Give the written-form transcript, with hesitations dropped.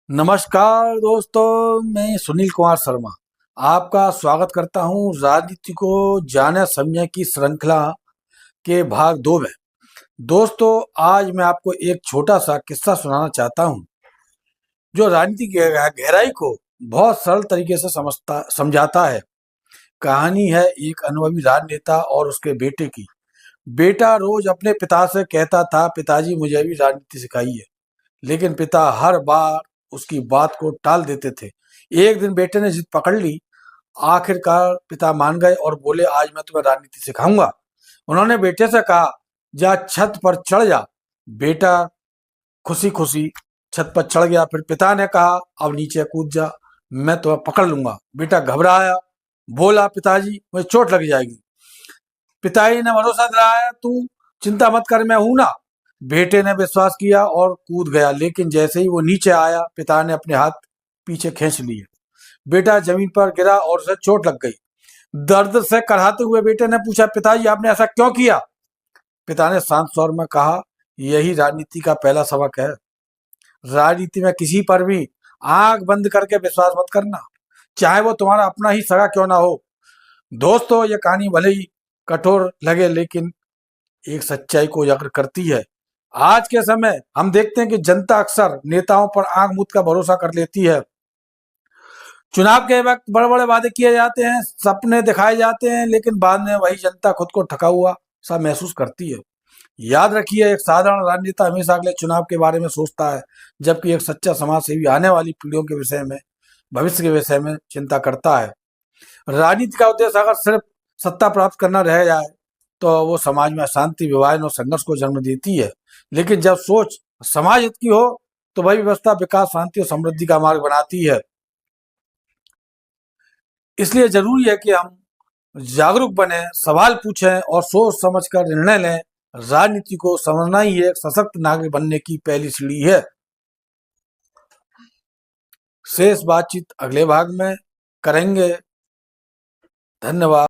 नमस्कार दोस्तों, मैं सुनील कुमार शर्मा आपका स्वागत करता हूं राजनीति को जाने समझने की श्रृंखला के भाग 2 में। दोस्तों, आज मैं आपको एक छोटा सा किस्सा सुनाना चाहता हूं जो राजनीति की गहराई को बहुत सरल तरीके से समझाता है। कहानी है एक अनुभवी राजनेता और उसके बेटे की। बेटा रोज अपने पिता से कहता था, पिताजी मुझे भी राजनीति सिखाइए, लेकिन पिता हर बार उसकी बात को टाल देते थे। एक दिन बेटे ने जिद पकड़ ली। आखिरकार पिता मान गए और बोले, आज मैं तुम्हें राजनीति सिखाऊंगा। उन्होंने बेटे से कहा, जा छत पर चढ़ जा। बेटा खुशी खुशी छत पर चढ़ गया। फिर पिता ने कहा, अब नीचे कूद जा, मैं तुम्हें पकड़ लूंगा। बेटा घबराया, बोला, पिताजी मुझे चोट लग जाएगी। पिताजी ने भरोसा दिलाया, तू चिंता मत कर, मैं हूं ना। बेटे ने विश्वास किया और कूद गया, लेकिन जैसे ही वो नीचे आया, पिता ने अपने हाथ पीछे खींच लिए। बेटा जमीन पर गिरा और उसे चोट लग गई। दर्द से कराहते हुए बेटे ने पूछा, पिताजी आपने ऐसा क्यों किया? पिता ने शांत स्वर में कहा, यही राजनीति का पहला सबक है। राजनीति में किसी पर भी आंख बंद करके विश्वास मत करना, चाहे वो तुम्हारा अपना ही सगा क्यों ना हो। दोस्तों, ये कहानी भले ही कठोर लगे, लेकिन एक सच्चाई को उजागर करती है। आज के समय हम देखते हैं कि जनता अक्सर नेताओं पर आंख मूंद का भरोसा कर लेती है। चुनाव के वक्त बड़े बड़े वादे किए जाते हैं, सपने दिखाए जाते हैं, लेकिन बाद में वही जनता खुद को ठगा हुआ सा महसूस करती है। याद रखिए, एक साधारण राजनेता हमेशा अगले चुनाव के बारे में सोचता है, जबकि एक सच्चा समाज सेवी आने वाली पीढ़ियों के विषय में, भविष्य के विषय में चिंता करता है। राजनीति का उद्देश्य अगर सिर्फ सत्ता प्राप्त करना रह जाए, तो वो समाज में अशांति, विभाजन और संघर्ष को जन्म देती है। लेकिन जब सोच समाज हित की हो, तो वही व्यवस्था विकास, शांति और समृद्धि का मार्ग बनाती है। इसलिए जरूरी है कि हम जागरूक बने, सवाल पूछें और सोच समझकर निर्णय लें। राजनीति को समझना ही एक सशक्त नागरिक बनने की पहली सीढ़ी है। शेष बातचीत अगले भाग में करेंगे। धन्यवाद।